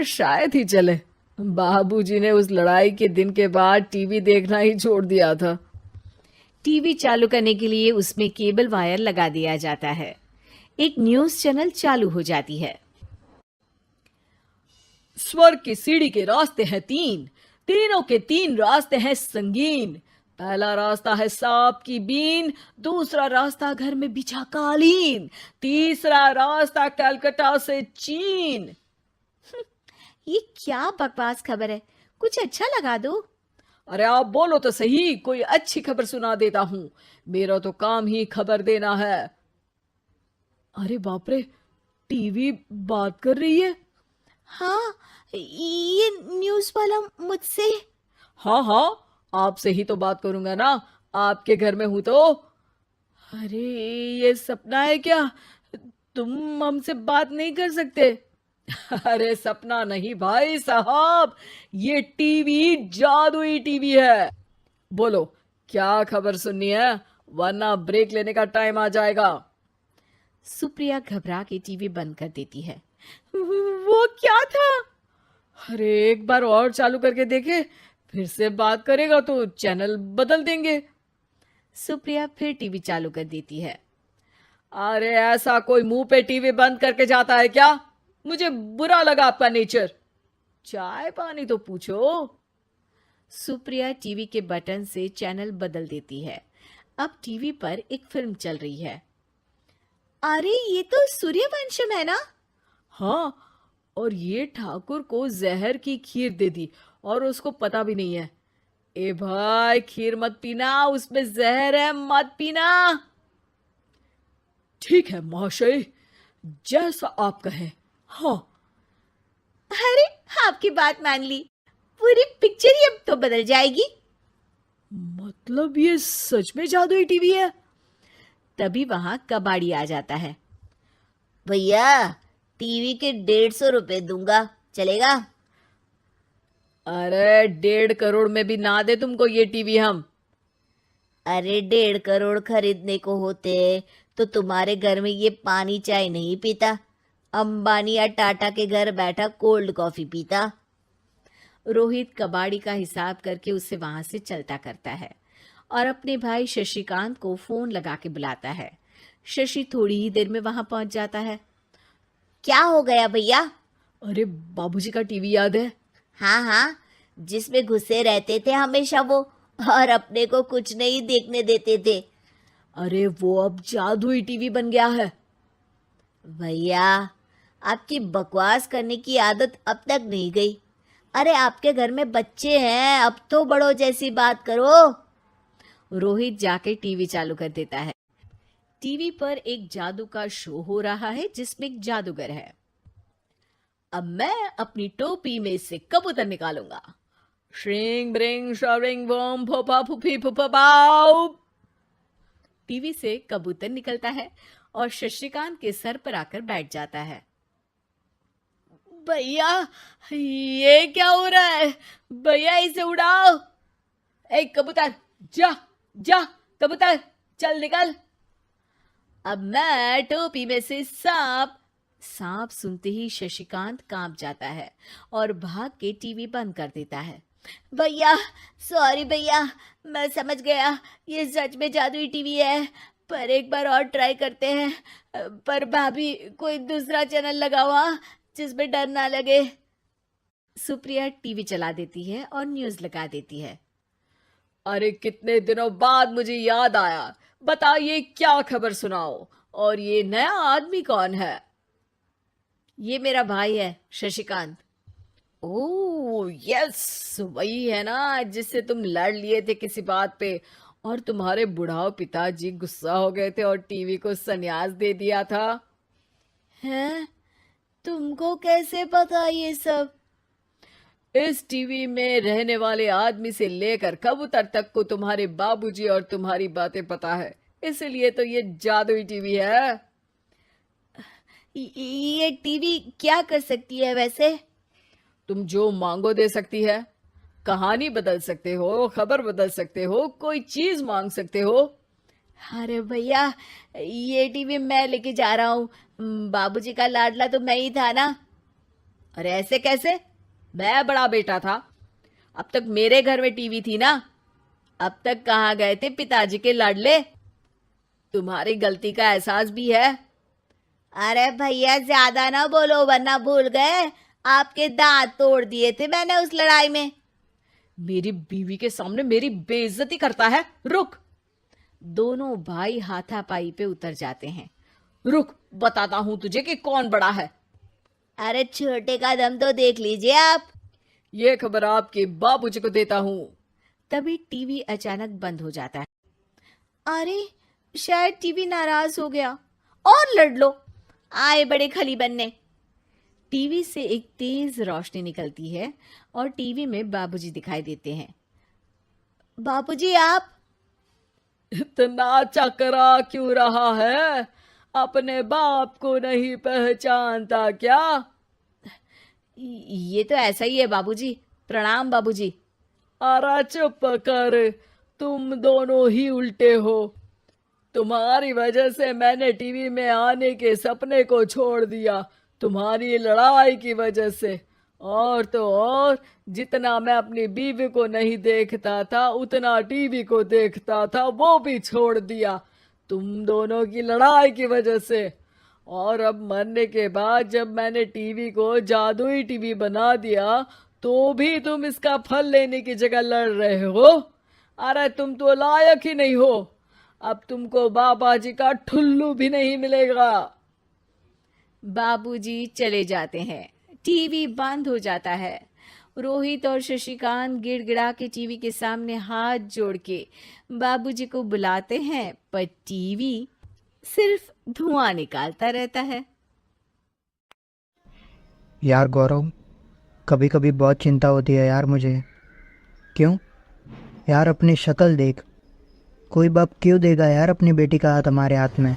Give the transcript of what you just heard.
शायद ही चले। बाबूजी ने उस लड़ाई के दिन के बाद टीवी देखना ही छोड़ दिया था। टीवी चालू करने के लिए उसमें केबल वायर लगा दिया जाता है। एक न्यूज चैनल चालू हो जाती है। स्वर्ग की सीढ़ी के रास्ते हैं तीन, तीनों के तीन रास्ते हैं संगीन। पहला रास्ता है सांप की बीन, दूसरा रास्ता घर में बिछा कालीन, तीसरा रास्ता कलकत्ता से चीन। ये क्या बकवास खबर है, कुछ अच्छा लगा दो। अरे आप बोलो तो सही, कोई अच्छी खबर सुना देता हूं। मेरा तो काम ही खबर देना है। अरे बाप रे, टीवी बात कर रही है। हाँ, ये न्यूज वाला मुझसे। हाँ हाँ, आपसे ही तो बात करूंगा ना, आपके घर में हूं तो। अरे ये सपना है क्या? तुम हमसे बात नहीं कर सकते? अरे सपना नहीं भाई साहब, ये टीवी जादुई टीवी है। बोलो क्या खबर सुननी है, वरना ब्रेक लेने का टाइम आ जाएगा। सुप्रिया घबरा के टीवी बंद कर देती है। वो क्या था? अरे एक बार और चालू करके देखे, फिर से बात करेगा तो चैनल बदल देंगे। सुप्रिया फिर टीवी चालू कर देती है। अरे ऐसा कोई मुंह पे टीवी बंद करके जाता है क्या? मुझे बुरा लगा आपका नेचर। चाय पानी तो पूछो। सुप्रिया टीवी के बटन से चैनल बदल देती है। अब टीवी पर एक फिल्म चल रही है। अरे ये तो सूर्यवंशम है ना? हाँ, और ये ठाकुर को जहर की खीर दे दी और उसको पता भी नहीं है। ए भाई खीर मत पीना, उसमें जहर है, मत पीना। ठीक है महाशय, जैसा आप कहें। हाँ। अरे आपकी बात मान ली, पूरी पिक्चर ही अब तो बदल जाएगी। मतलब ये सच में जादुई टीवी है? तभी वहां कबाड़ी आ जाता है। भैया, टीवी के 150 रुपए दूंगा, चलेगा? अरे 1.5 करोड़ में भी ना दे तुमको ये टीवी हम। अरे 1.5 करोड़ खरीदने को होते तो तुम्हारे घर में ये पानी चाय नहीं पीता, अंबानी या टाटा के घर बैठा कोल्ड कॉफी पीता। रोहित कबाड़ी का हिसाब करके उसे वहां से चलता करता है और अपने भाई शशिकांत को फोन लगा के बुलाता है। शशि थोड़ी ही देर में वहां पहुंच जाता है। क्या हो गया भैया? अरे बाबूजी का टीवी याद है? हाँ हाँ, जिसमें घुसे रहते थे हमेशा वो, और अपने को कुछ नहीं देखने देते थे। अरे वो अब जादुई टीवी बन गया है। भैया, आपकी बकवास करने की आदत अब तक नहीं गई। अरे आपके घर में बच्चे हैं, अब तो बड़ों जैसी बात करो। रोहित जाके टीवी चालू कर देता है। टीवी पर एक जादू का शो हो रहा है जिसमें एक जादूगर है। अब मैं अपनी टोपी में से कबूतर निकालूंगा। श्रिंग ब्रिंग शरिंग बम फोपा फुफी फुफा पाउ। टीवी से कबूतर निकलता है और शशिकांत के सर पर आकर बैठ जाता है। भैया ये क्या हो रहा है? भैया इसे उड़ाओ। ए कबूतर, जा जा, कबूतर चल निकल। अब मैं टोपी में से सांप सुनते ही शशिकांत कांप जाता है और भाग के टीवी बंद कर देता है। भैया सॉरी भैया, मैं समझ गया ये सच में जादुई टीवी है, पर एक बार और ट्राई करते हैं। पर भाभी, कोई दूसरा चैनल लगाओ जिसमें डर ना लगे। सुप्रिया टीवी चला देती है और न्यूज लगा देती है। अरे कितने दिनों बाद मुझे याद आया, बताइए क्या खबर सुनाओ। और ये नया आदमी कौन है? ये मेरा भाई है शशिकांत। ओह यस, वही है ना जिससे तुम लड़ लिए थे किसी बात पे, और तुम्हारे बुढ़ाओ पिताजी गुस्सा हो गए थे और टीवी को संन्यास दे दिया था। हैं? तुमको कैसे पता ये सब? इस टीवी में रहने वाले आदमी से लेकर कबूतर तक को तुम्हारे बाबूजी और तुम्हारी बातें पता है, इसलिए तो ये जादुई टीवी है। ये टीवी क्या कर सकती है वैसे? तुम जो मांगो दे सकती है। कहानी बदल सकते हो, खबर बदल सकते हो, कोई चीज मांग सकते हो। अरे भैया, ये टीवी मैं लेके जा रहा हूँ, बाबूजी का लाडला तो मैं ही था ना। अरे ऐसे कैसे? मैं बड़ा बेटा था, अब तक मेरे घर में टीवी थी ना। अब तक कहाँ गए थे पिताजी के लाडले? तुम्हारी गलती का एहसास भी है। अरे भैया ज्यादा ना बोलो वरना भूल गए आपके दांत तोड़ दिए थे मैंने उस लड़ाई में। मेरी बीवी के सामने मेरी बेइज्जती करता है। रुक। दोनों भाई हाथापाई पे उतर जाते हैं। रुक, बताता हूं तुझे कि कौन बड़ा है। अरे छोटे का दम तो देख लीजिए आप। ये खबर आपके बाबूजी को देता हूं। तभी टीवी अचानक बंद हो जाता है। अरे शायद टीवी नाराज हो गया। और लड़ लो, आए बड़े खली बनने। टीवी से एक तेज रोशनी निकलती है और टीवी में बाबूजी दिखाई देते हैं। बापूजी आप। इतना चकरा क्यों रहा है? अपने बाप को नहीं पहचानता क्या? ये तो ऐसा ही है बाबूजी। प्रणाम बाबूजी। अरे चुप कर, तुम दोनों ही उल्टे हो। तुम्हारी वजह से मैंने टीवी में आने के सपने को छोड़ दिया, तुम्हारी लड़ाई की वजह से। और तो और, जितना मैं अपनी बीवी को नहीं देखता था उतना टीवी को देखता था, वो भी छोड़ दिया तुम दोनों की लड़ाई की वजह से। और अब मरने के बाद जब मैंने टीवी को जादुई टीवी बना दिया तो भी तुम इसका फल लेने की जगह लड़ रहे हो। अरे तुम तो लायक ही नहीं हो। अब तुमको बाबा जी का ठुल्लू भी नहीं मिलेगा। बाबूजी चले जाते हैं। टीवी बंद हो जाता है। रोहित और शशिकांत गिड़गिड़ा के टीवी के सामने हाथ जोड़ के बाबूजी को बुलाते हैं, पर टीवी सिर्फ धुआं निकालता रहता है। यार गौरव, कभी कभी बहुत चिंता होती है यार मुझे। क्यों यार, अपनी शक्ल देख। कोई बाप क्यों देगा यार अपनी बेटी का हाथ हमारे हाथ में?